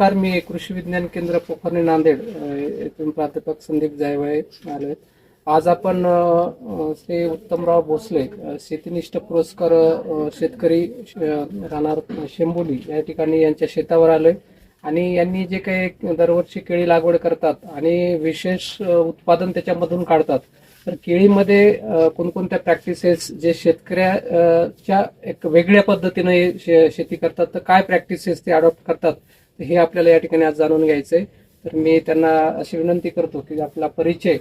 नमस्कार, मी कृषी विज्ञान केंद्र पोखर्णी नांदेड येथून प्राध्यापक संदीप जायवाळे आलोय. आज आपण श्री उत्तमराव भोसले शेतीनिष्ठ पुरस्कार शेतकरी राहणार शेंबोली या ठिकाणी यांच्या शेतावर आलोय आणि यांनी जे काही दरवर्षी केळी लागवड करतात आणि विशेष उत्पादन त्याच्यामधून काढतात. तर केळीमध्ये कोणकोणत्या प्रॅक्टिसेस जे शेतकऱ्याच्या एक वेगळ्या पद्धतीने शेती करतात, तर काय प्रॅक्टिसेस ते अडॉप्ट करतात हे आपल्याला या ठिकाणी आज जाणून घ्यायचंय. तर मी त्यांना अशी विनंती करतो की आपला परिचय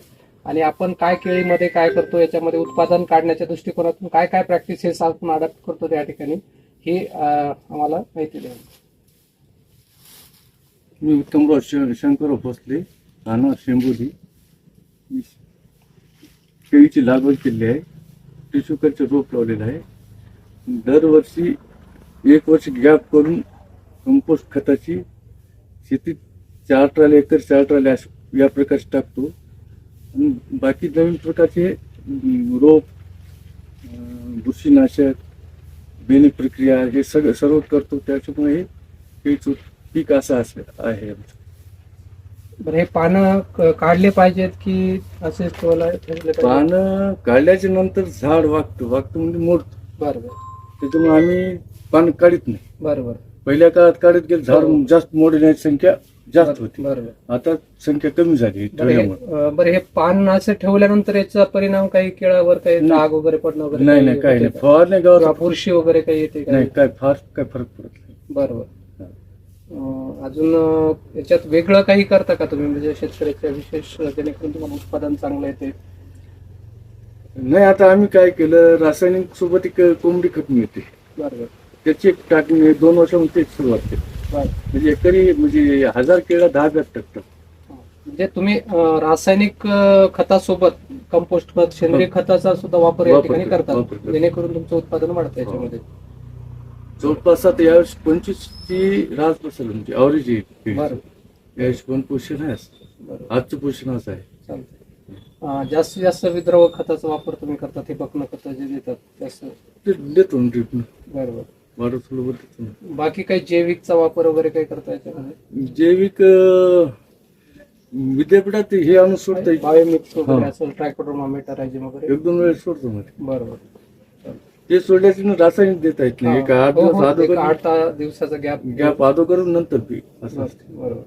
आणि आपण काय केळीमध्ये काय करतो, याच्यामध्ये उत्पादन काढण्याच्या दृष्टिकोनातून काय काय प्रॅक्टिसेस आपण अडॉप्ट करतो त्या ठिकाणी हे आम्हाला माहिती द्या. मी उत्तमराव शंकरराव भोसले, राहणार शेंबोली. मी केळीची लागवड केली आहे. टिश्यू कल्चर रोप लावलेला आहे. दरवर्षी एक वर्ष गॅप करून कंपोस्ट खताची शेतीत 4 ट्रॉली एकर 4 ट्रॉली या प्रकारचे टाकतो. आणि बाकी नवीन प्रकारचे रोप, बुरशीनाशक, बेणी प्रक्रिया हे सर्व करतो. त्याच्यामुळे हे केळीचं पीक असं आहे आमचं. बरं, हे पानं काढले पाहिजेत की असेच पानं काढल्याच्या नंतर झाड वागतं म्हणजे मोडतं. बरोबर. त्याच्यामुळे आम्ही पानं काढत नाही. बरोबर. पहिल्या काळात काढत गेलं, झाड जास्त मोडण्याची संख्या जास्त होती. बरोबर. आता संख्या कमी झाली. बरं, हे पान असं ठेवल्यानंतर याचा परिणाम काही केळावर काही डाग वगैरे पडणं वगैरे नाही काही नाही. फवारणी गावात बुरशी वगैरे काही येते नाही, काय फरक पडत नाही. बरोबर. अजून याच्यात वेगळं काही करता का तुम्ही, म्हणजे शेतकऱ्याच्या विशेष जेणेकरून तुम्हाला उत्पादन चांगलं येते? नाही, आता आम्ही काय केलं, रासायनिक सोबत एक कोंबडी खत मिळते. बरोबर. त्याची एक टाकणी 2 वर्षामध्ये सुरुवात केली. म्हणजे एकरी म्हणजे 1000 केळं 10 टाकतात. म्हणजे तुम्ही रासायनिक खतासोबत कंपोस्ट खत, सेंद्रिय खताचा सुद्धा वापर या ठिकाणी करतात, जेणेकरून तुमचं उत्पादन वाढतं. याच्यामध्ये जवळपास आता यावेळेस 25ची रास बसेल, म्हणजे अवरेज येईल. यावेळेस पण पोषण आहे, आजचं पोषण असं आहे. चालतंय. जास्तीत जास्त विद्रव खताचा वापर तुम्ही करतात, हे बकणं खत जे देतात जास्त देतो ट्रीटमेंट. बरोबर. वाढत. बाकी काही जैविकचा वापर वगैरे काही करता याच्यामध्ये? जैविक विद्यापीठात हे आणून सोडता बायोमिक्स वगैरे असं ट्रायकोडर्मा मेटारायझम वगैरे 1-2 वेळेस सोडतो मध्ये. बरोबर. ते सोडल्याचे रासायनिक देता येत नाही. 8 दिवसाचा गॅप अगोदर नंतर पीक असं असतं. बरोबर.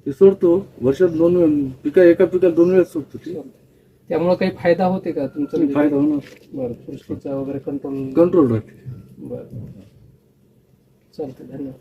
ते सोडतो वर्षात 2 पिका, एका पिकाला 2 वेळेस सोडतो. त्यामुळे काही फायदा होते का तुमचा? फायदा होणार. बरं. पुष्टीचा वगैरे कंट्रोल राहते. बरं. चालतं. धन्यवाद.